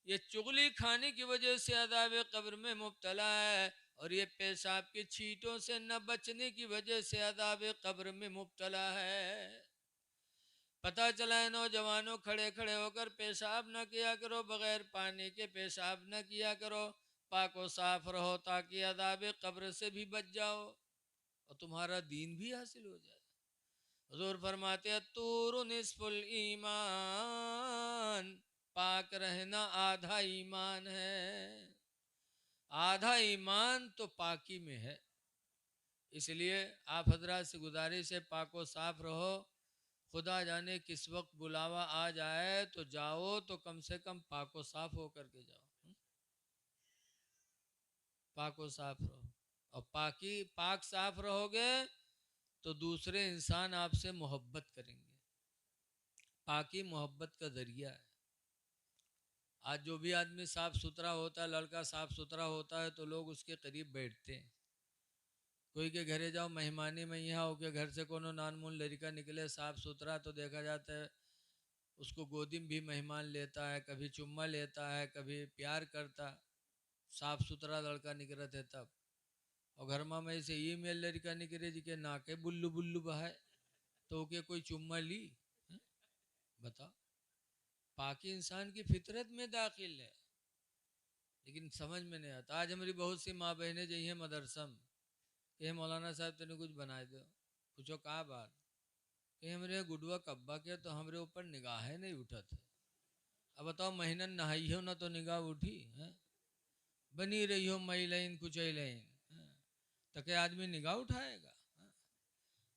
یہ چغلی کھانے کی وجہ سے عذاب قبر میں مبتلا ہے، اور یہ پیشاب کی چھینٹوں سے نہ بچنے کی وجہ سے عذاب قبر میں مبتلا ہے۔ پتہ چلا ہے نوجوانوں، کھڑے کھڑے ہو کر پیشاب نہ کیا کرو، بغیر پانی کے پیشاب نہ کیا کرو، پاک و صاف رہو تاکہ عذاب قبر سے بھی بچ جاؤ اور تمہارا دین بھی حاصل ہو جائے۔ حضور فرماتے ہیں الطہور نصف الایمان، پاک رہنا آدھا ایمان ہے، آدھا ایمان تو پاکی میں ہے۔ اس لیے آپ حضرات سے گزارش ہے پاک و صاف رہو، خدا جانے کس وقت بلاوا آ جائے تو جاؤ تو کم سے کم پاک و صاف ہو کر کے جاؤ، پاک و صاف رہو، اور پاک صاف رہو گے تو دوسرے انسان آپ سے محبت کریں گے، پاکی محبت کا ذریعہ ہے۔ آج جو بھی آدمی صاف ستھرا ہوتا ہے، لڑکا صاف ستھرا ہوتا ہے تو لوگ اس کے قریب بیٹھتے ہیں۔ کوئی کے گھرے جاؤ مہمانی میں، یہاں ہو کے گھر سے کونو نانمون لڑکا نکلے صاف ستھرا تو دیکھا جاتا ہے اس کو گودی میں بھی مہمان لیتا ہے، کبھی چمہ لیتا ہے، کبھی پیار کرتا، صاف ستھرا لڑکا نکلے تھے تب۔ اور گھر میں سے یہ میل لڑکا نکلے جی کے ناکے بلو بلو بہائے تو کہ کوئی چمہ لی، بتا۔ پاکی انسان کی فطرت میں داخل ہے لیکن سمجھ میں نہیں آتا۔ آج ہماری بہت سی ماں بہنیں جی ہیں مدرسہ میں کہ مولانا صاحب تینے کچھ بنائے دو، پوچھو کہا بات کہ ہمارے گڈوا کبا کیا تو ہمارے اوپر نگاہیں نہیں اٹھا تھے۔ اب بتاؤ مہینہ نہائی ہو نہ تو نگاہ اٹھی، بنی رہی ہو مئی لائن کچھ لائن تو کہ آدمی نگاہ اٹھائے گا؟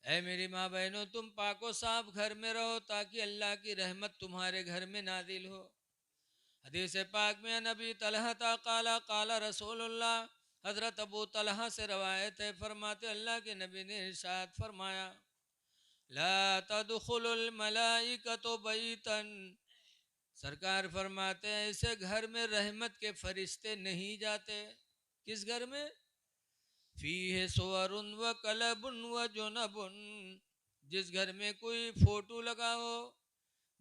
اے میری ماں بہنوں، تم پاک و صاف گھر میں رہو تاکہ اللہ کی رحمت تمہارے گھر میں نازل ہو۔ حدیث پاک میں نبی طلحہ قال قال رسول اللہ، حضرت ابو طلحہ سے روایت ہے، فرماتے اللہ کے نبی نے ارشاد فرمایا لا تدخل الملائکۃ بیتا، سرکار فرماتے ہیں ایسے گھر میں رحمت کے فرشتے نہیں جاتے۔ کس گھر میں؟ فیہ صور و کلب و جنب، جس گھر میں کوئی فوٹو لگا ہو،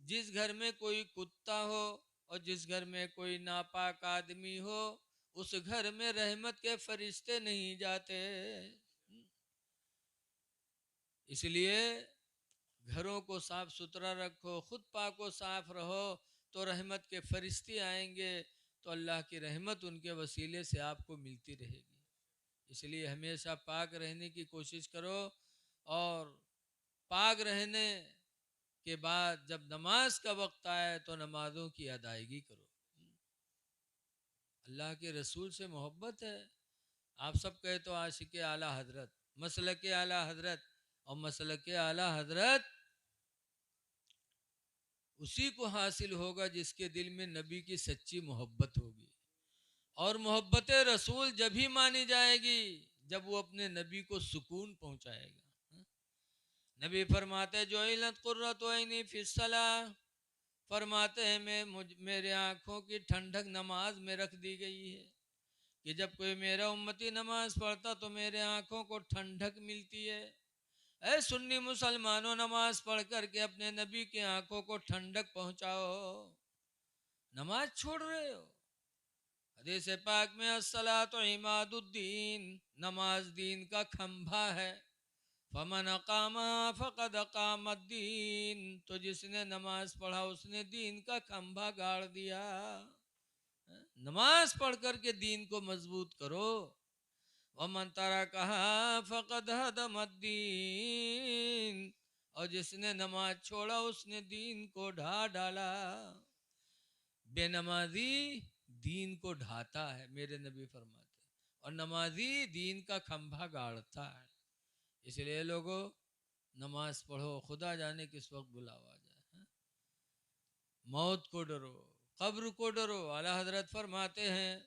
جس گھر میں کوئی کتا ہو اور جس گھر میں کوئی ناپاک آدمی ہو، اس گھر میں رحمت کے فرشتے نہیں جاتے۔ اس لیے گھروں کو صاف ستھرا رکھو، خود پاک و صاف رہو تو رحمت کے فرشتے آئیں گے تو اللہ کی رحمت ان کے وسیلے سے آپ کو ملتی رہے گی۔ اس لیے ہمیشہ پاک رہنے کی کوشش کرو، اور پاک رہنے کے بعد جب نماز کا وقت آئے تو نمازوں کی ادائیگی کرو۔ اللہ کے رسول سے محبت ہے، آپ سب کہے تو عاشق اعلیٰ حضرت، مسلک اعلیٰ حضرت، اور مسلک اعلیٰ حضرت اسی کو حاصل ہوگا جس کے دل میں نبی کی سچی محبت ہوگی، اور محبت رسول جب ہی مانی جائے گی جب وہ اپنے نبی کو سکون پہنچائے گا۔ نبی فرماتے جعلت قرۃ عینی فی الصلاۃ، فرماتے ہیں میرے آنکھوں کی ٹھنڈک نماز میں رکھ دی گئی ہے کہ جب کوئی میرا امتی نماز پڑھتا تو میرے آنکھوں کو ٹھنڈک ملتی ہے۔ اے سنی مسلمانوں، نماز پڑھ کر کے اپنے نبی کی آنکھوں کو ٹھنڈک پہنچاؤ، نماز چھوڑ رہے ہو۔ حدیث پاک میں الصلاۃ عماد الدین، نماز دین کا کھمبا ہے، فمن اقام فقد اقام الدین، تو جس نے نماز پڑھا اس نے دین کا کھمبا گاڑ دیا۔ نماز پڑھ کر کے دین کو مضبوط کرو۔ ومن ترکھا فقد ہدم الدین، اور جس نے نماز چھوڑا اس نے دین کو ڈھا ڈالا۔ بے نمازی دین کو ڈھاتا ہے، میرے نبی فرماتے ہیں، اور نمازی دین کا کھمبا گاڑتا ہے۔ اس لیے لوگوں نماز پڑھو، خدا جانے کس وقت بلاوا جائے۔ موت کو ڈرو، قبر کو ڈرو۔ اعلیٰ حضرت فرماتے ہیں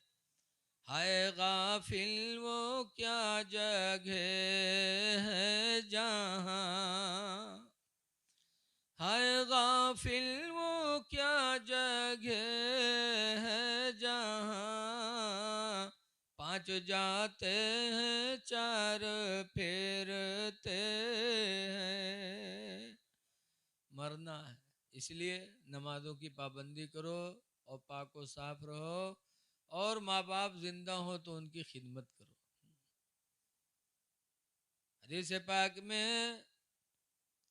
ہائے غافل وہ کیا جگہ ہے جہاں، ہائے غافل وہ کیا جگہ ہے جہاں، پانچ جاتے ہیں چار پھرتے ہیں۔ مرنا ہے، اس لیے نمازوں کی پابندی کرو، اور پاک و صاف رہو، اور ماں باپ زندہ ہو تو ان کی خدمت کرو۔ حدیث پاک میں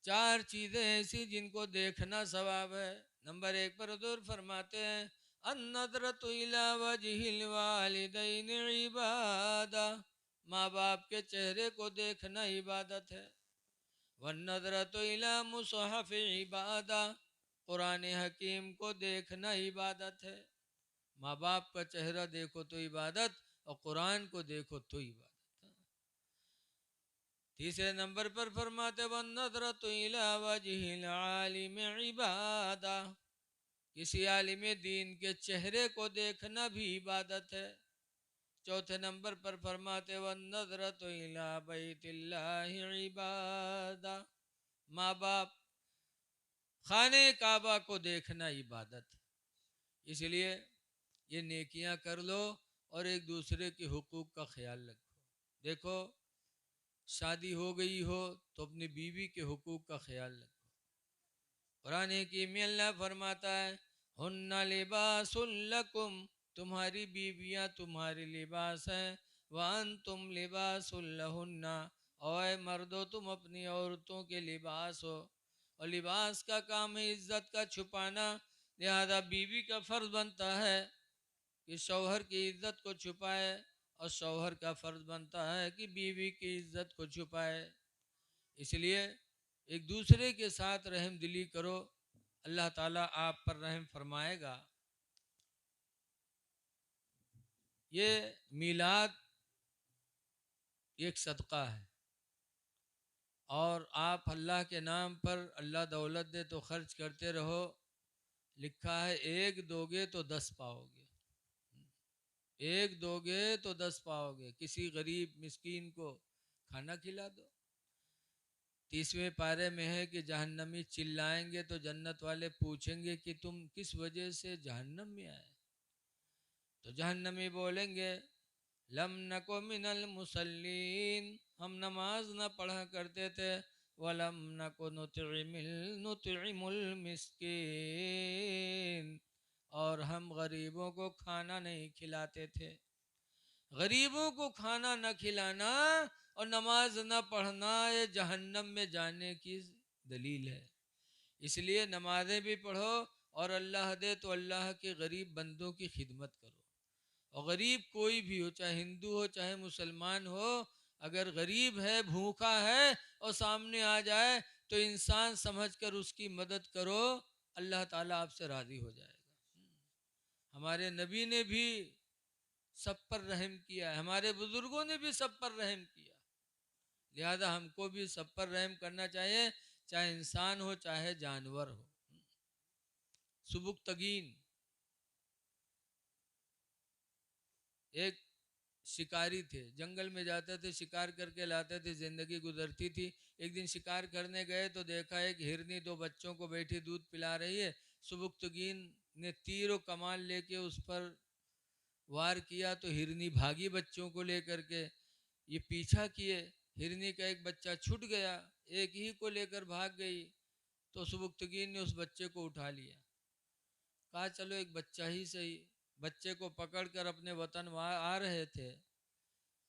4 چیزیں ایسی جن کو دیکھنا ثواب ہے۔ نمبر 1 پر حضور فرماتے ہیں النظرۃ الی وجہ الوالدین عبادہ، ماں باپ کے چہرے کو دیکھنا عبادت ہے۔ والنظرۃ الی مصحف عبادہ، قرآن حکیم کو دیکھنا عبادت ہے۔ ماں باپ کا چہرہ دیکھو تو عبادت، اور قرآن کو دیکھو تو عبادت۔ تیسرے نمبر پر فرماتے والنظرۃ الی وجہ العالم عبادہ، کسی عالم دین کے چہرے کو دیکھنا بھی عبادت ہے۔ چوتھے نمبر پر فرماتے والنظرۃ الی بیت اللہ عبادہ، ماں باپ خانہ کعبہ کو دیکھنا عبادت۔ اس لیے یہ نیکیاں کر لو اور ایک دوسرے کے حقوق کا خیال رکھو۔ دیکھو شادی ہو گئی ہو تو اپنی بیوی کے حقوق کا خیال رکھو۔ قرآن حکیم میں اللہ فرماتا ہے ہن لباس لکم، تمہاری بیویاں تمہاری لباس ہیں، وانتم لباس لہن، اور مردو تم اپنی عورتوں کے لباس ہو۔ اور لباس کا کام ہے عزت کا چھپانا، لہذا بیوی کا فرض بنتا ہے کہ شوہر کی عزت کو چھپائے، اور شوہر کا فرض بنتا ہے کہ بیوی کی عزت کو چھپائے۔ اس لیے ایک دوسرے کے ساتھ رحم دلی کرو، اللہ تعالیٰ آپ پر رحم فرمائے گا۔ یہ میلاد ایک صدقہ ہے، اور آپ اللہ کے نام پر اللہ دولت دے تو خرچ کرتے رہو۔ لکھا ہے 1 دو گے تو 10 پاؤ گے، 1 دو گے تو 10 پاؤ گے۔ کسی غریب مسکین کو کھانا کھلا دو۔ 30ویں پارے میں ہے کہ جہنمی چلائیں گے تو جنت والے پوچھیں گے کہ تم کس وجہ سے جہنم میں آئے؟ تو جہنمی بولیں گے لم نکو من المصلین، ہم نماز نہ پڑھا کرتے تھے، ولم نکو نطعم المسکین، اور ہم غریبوں کو کھانا نہیں کھلاتے تھے۔ غریبوں کو کھانا نہ کھلانا اور نماز نہ پڑھنا یہ جہنم میں جانے کی دلیل ہے۔ اس لیے نمازیں بھی پڑھو، اور اللہ دے تو اللہ کے غریب بندوں کی خدمت کرو۔ اور غریب کوئی بھی ہو، چاہے ہندو ہو چاہے مسلمان ہو، اگر غریب ہے بھوکا ہے اور سامنے آ جائے تو انسان سمجھ کر اس کی مدد کرو، اللہ تعالیٰ آپ سے راضی ہو جائے گا۔ ہمارے نبی نے بھی سب پر رحم کیا ہے، ہمارے بزرگوں نے بھی سب پر رحم کیا، لہذا ہم کو بھی سب پر رحم کرنا چاہیے، چاہے انسان ہو چاہے جانور ہو۔ سبکتگین ایک شکاری تھے، جنگل میں جاتے تھے، شکار کر کے لاتے تھے، زندگی گزرتی تھی۔ ایک دن شکار کرنے گئے تو دیکھا ایک ہرنی 2 بچوں کو بیٹھی دودھ پلا رہی ہے۔ سبکتگین نے تیر و کمان لے کے اس پر وار کیا تو ہرنی بھاگی بچوں کو لے کر کے، یہ پیچھا کیے، ہرنی کا ایک بچہ چھوٹ گیا، ایک ہی کو لے کر بھاگ گئی، تو سبکتگین نے اس بچے کو اٹھا لیا، کہا چلو ایک بچہ ہی صحیح۔ بچے کو پکڑ کر اپنے وطن آ رہے تھے،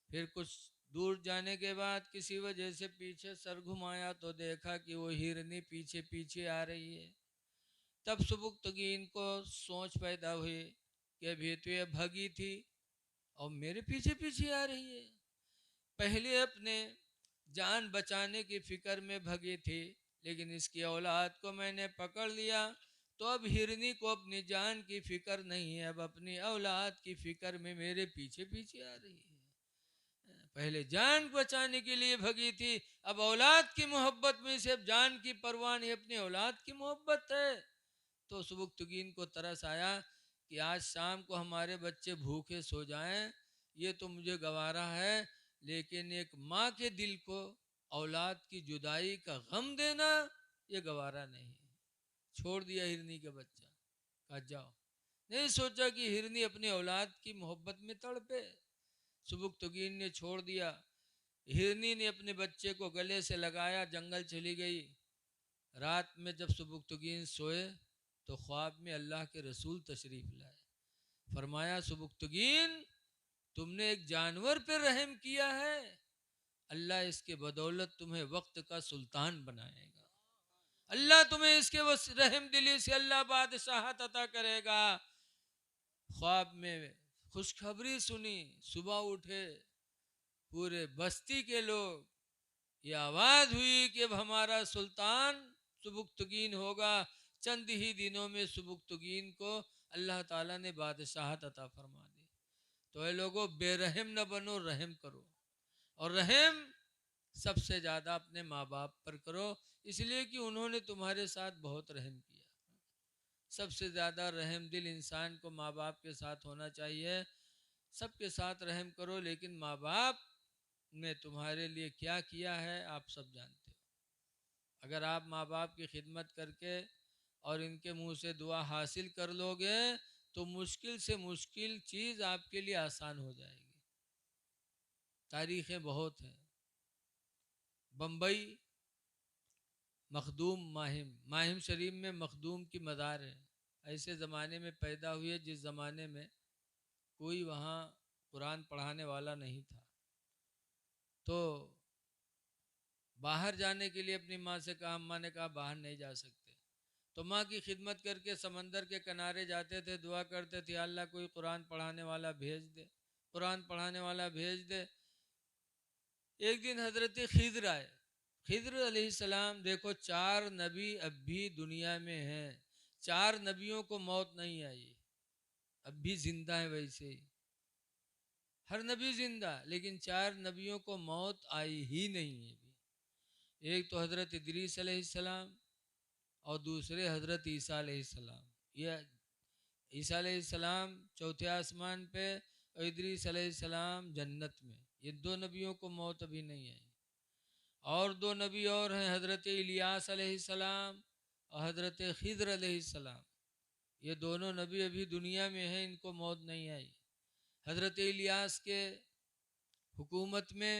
پھر کچھ دور جانے کے بعد کسی وجہ سے پیچھے سر گھمایا تو دیکھا کہ وہ ہرنی پیچھے پیچھے آ رہی ہے۔ تب سبکتگین کو سوچ پیدا ہوئی کہ ابھی تو یہ بھگی تھی اور میرے پیچھے پیچھے آ رہی ہے، پہلے اپنے جان بچانے کی فکر میں بھگی تھی، لیکن اس کی اولاد کو میں نے پکڑ لیا، تو اب ہرنی کو اپنی جان کی فکر نہیں ہے، اب اپنی اولاد کی فکر میں میرے پیچھے پیچھے آ رہی ہے۔ پہلے جان بچانے کے لیے بھگی تھی، اب اولاد کی محبت میں سے اب جان کی پرواہ نہیں، اپنی اولاد کی محبت ہے۔ تو سبکتگین کو ترس آیا کہ آج شام کو ہمارے بچے بھوکے سو جائیں، یہ تو مجھے گوارا ہے، لیکن ایک ماں کے دل کو اولاد کی جدائی کا غم دینا یہ گوارا نہیں۔ چھوڑ دیا ہرنی کا بچہ، کہا جاؤ، نہیں سوچا کہ ہرنی اپنی اولاد کی محبت میں تڑپے۔ سبکتگین نے چھوڑ دیا، ہرنی نے اپنے بچے کو گلے سے لگایا، جنگل چلی گئی۔ رات میں جب سبکتگین سوئے تو خواب میں اللہ کے رسول تشریف لائے، فرمایا سبکتگین تم نے ایک جانور پہ رحم کیا ہے، اللہ اس کے بدولت تمہیں وقت کا سلطان بنائے گا، اللہ تمہیں اس کے رحم دلی سے اللہ بادشاہت عطا کرے گا۔ خواب میں خوشخبری سنی، صبح اٹھے پورے بستی کے لوگ، یہ آواز ہوئی کہ اب ہمارا سلطان سبکتگین ہوگا، چند ہی دنوں میں سبکتگین کو اللہ تعالیٰ نے بادشاہت عطا فرما دی۔ تو اے لوگوں بے رحم نہ بنو، رحم کرو، اور رحم سب سے زیادہ اپنے ماں باپ پر کرو، اس لیے کہ انہوں نے تمہارے ساتھ بہت رحم کیا۔ سب سے زیادہ رحم دل انسان کو ماں باپ کے ساتھ ہونا چاہیے۔ سب کے ساتھ رحم کرو، لیکن ماں باپ نے تمہارے لیے کیا کیا ہے آپ سب جانتے ہو۔ اگر آپ ماں باپ کی خدمت کر کے اور ان کے منہ سے دعا حاصل کر لو گے تو مشکل سے مشکل چیز آپ کے لیے آسان ہو جائے گی۔ تاریخیں بہت ہیں۔ بمبئی مخدوم ماہم شریف میں مخدوم کی مزار ہے۔ ایسے زمانے میں پیدا ہوئے جس زمانے میں کوئی وہاں قرآن پڑھانے والا نہیں تھا، تو باہر جانے کے لیے اپنی ماں سے کہا، اماں نے کہا باہر نہیں جا سکتے، تو ماں کی خدمت کر کے سمندر کے کنارے جاتے تھے، دعا کرتے تھے اللہ کوئی قرآن پڑھانے والا بھیج دے، قرآن پڑھانے والا بھیج دے۔ ایک دن حضرت خضر آئے، خضر علیہ السلام، دیکھو 4 نبی اب بھی دنیا میں ہیں، 4 نبیوں کو موت نہیں آئی، اب بھی زندہ ہیں، ویسے ہی ہر نبی زندہ، لیکن 4 نبیوں کو موت آئی ہی نہیں ہے ابھی۔ ایک تو حضرت ادریس علیہ السلام اور دوسرے حضرت عیسیٰ علیہ السلام۔ یہ عیسیٰ علیہ السلام چوتھے آسمان پہ اور ادریس علیہ السلام جنت میں، یہ 2 نبیوں کو موت ابھی نہیں آئی۔ اور 2 نبی اور ہیں، حضرت الیاس علیہ السلام اور حضرت خضر علیہ السلام، یہ دونوں نبی ابھی دنیا میں ہیں، ان کو موت نہیں آئی۔ حضرت الیاس کے حکومت میں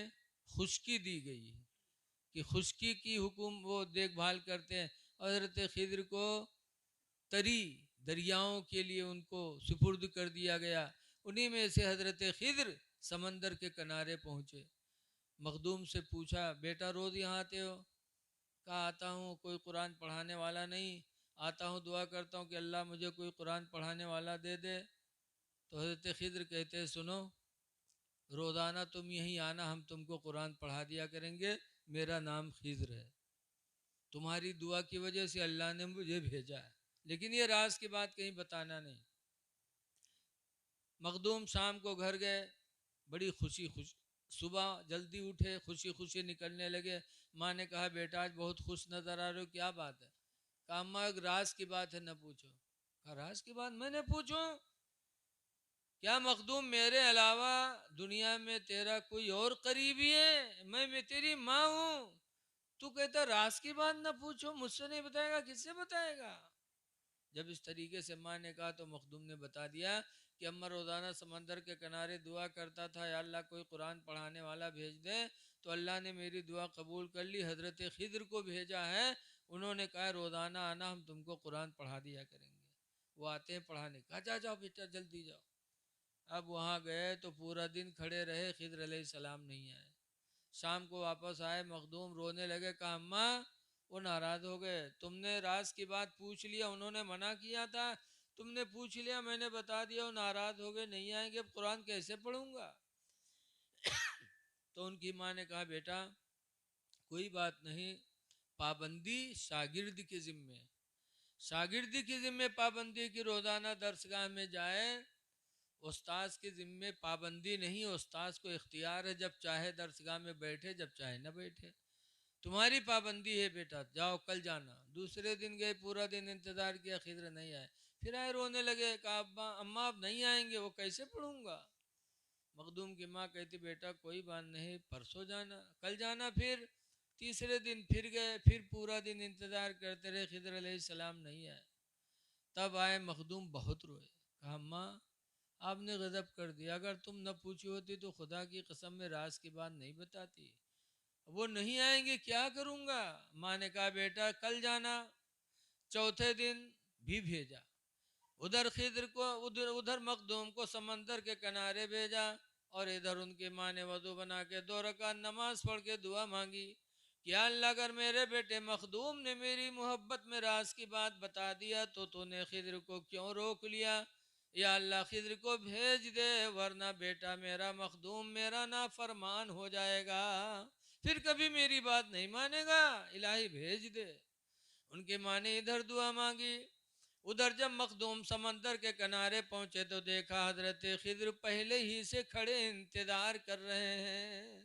خشکی دی گئی ہے کہ خشکی کی وہ دیکھ بھال کرتے ہیں، اور حضرت خضر کو تری دریاؤں کے لیے ان کو سپرد کر دیا گیا۔ انہی میں سے حضرت خضر سمندر کے کنارے پہنچے، مخدوم سے پوچھا بیٹا روز یہاں آتے ہو؟ کہا آتا ہوں، کوئی قرآن پڑھانے والا نہیں، آتا ہوں دعا کرتا ہوں کہ اللہ مجھے کوئی قرآن پڑھانے والا دے دے۔ تو حضرت خضر کہتے ہیں سنو، روزانہ تم یہیں آنا، ہم تم کو قرآن پڑھا دیا کریں گے، میرا نام خضر ہے، تمہاری دعا کی وجہ سے اللہ نے مجھے بھیجا ہے، لیکن یہ راز کی بات کہیں بتانا نہیں۔ مخدوم شام کو گھر گئے، بڑی خوشی صبح جلدی اٹھے، خوشی خوشی نکلنے لگے۔ ماں نے کہا بیٹا آج بہت خوش نظر آ رہے ہو، کیا بات ہے؟ کہا اماں ایک راز کی بات ہے، نہ پوچھو۔ کہا راز کی بات میں نے پوچھوں؟ کیا مخدوم میرے علاوہ دنیا میں تیرا کوئی اور قریبی ہے؟ میں تیری ماں ہوں، تو کہتا راز کی بات نہ پوچھو، مجھ سے نہیں بتائے گا، کس سے بتائے گا؟ جب اس طریقے سے ماں نے کہا تو مخدوم نے بتا دیا کہ اماں روزانہ سمندر کے کنارے دعا کرتا تھا یا اللہ کوئی قرآن پڑھانے والا بھیج دے، تو اللہ نے میری دعا قبول کر لی، حضرت خضر کو بھیجا ہے، انہوں نے کہا روزانہ آنا، ہم تم کو قرآن پڑھا دیا کریں گے۔ وہ آتے ہیں پڑھانے، کہا جاؤ بیٹا جلدی جاؤ۔ اب وہاں گئے تو پورا دن کھڑے رہے، خضر علیہ السلام نہیں آئے۔ شام کو واپس آئے، مخدوم رونے لگے، کہا اماں وہ ناراض ہو گئے، تم نے راز کی بات پوچھ لیا، انہوں نے منع کیا تھا، تم نے پوچھ لیا، میں نے بتا دیا، وہ ناراض ہو گئے، نہیں آئیں گے، اب قرآن کیسے پڑھوں گا؟ تو ان کی ماں نے کہا بیٹا کوئی بات نہیں، پابندی شاگرد کے ذمے، شاگردی کے ذمے پابندی کی، روزانہ درسگاہ میں جائے، استاذ کے ذمے پابندی نہیں، استاذ کو اختیار ہے، جب چاہے درسگاہ میں بیٹھے، جب چاہے نہ بیٹھے، تمہاری پابندی ہے بیٹا، جاؤ کل جانا۔ دوسرے دن گئے، پورا دن انتظار کیا، خضر نہیں آئے، پھر آئے رونے لگے، کہا اماں اب نہیں آئیں گے، وہ کیسے پڑھوں گا؟ مخدوم کی ماں کہتی بیٹا کوئی بات نہیں، پرسوں جانا، کل جانا۔ پھر تیسرے دن پھر گئے، پھر پورا دن انتظار کرتے رہے، خضر علیہ السلام نہیں آئے۔ تب آئے، مخدوم بہت روئے، کہا اماں آپ نے غضب کر دیا، اگر تم نہ پوچھی ہوتی تو خدا کی قسم میں راز کی بات نہیں بتاتی، وہ نہیں آئیں گے کیا کروں گا؟ ماں نے کہا بیٹا کل جانا۔ چوتھے دن بھی بھیجا، ادھر خضر کو ادھر مخدوم کو سمندر کے کنارے بھیجا، اور ادھر ان کی ماں نے وضو بنا کے 2 رکعت نماز پڑھ کے دعا مانگی کہ یا اللہ اگر میرے بیٹے مخدوم نے میری محبت میں راز کی بات بتا دیا تو نے خضر کو کیوں روک لیا؟ یا اللہ خضر کو بھیج دے، ورنہ بیٹا میرا مخدوم میرا نافرمان ہو جائے گا، پھر کبھی میری بات نہیں مانے گا، الہی بھیج دے۔ ان کی ماں نے ادھر دعا مانگی، ادھر جب مخدوم سمندر کے کنارے پہنچے تو دیکھا حضرت خضر پہلے ہی سے کھڑے انتظار کر رہے ہیں۔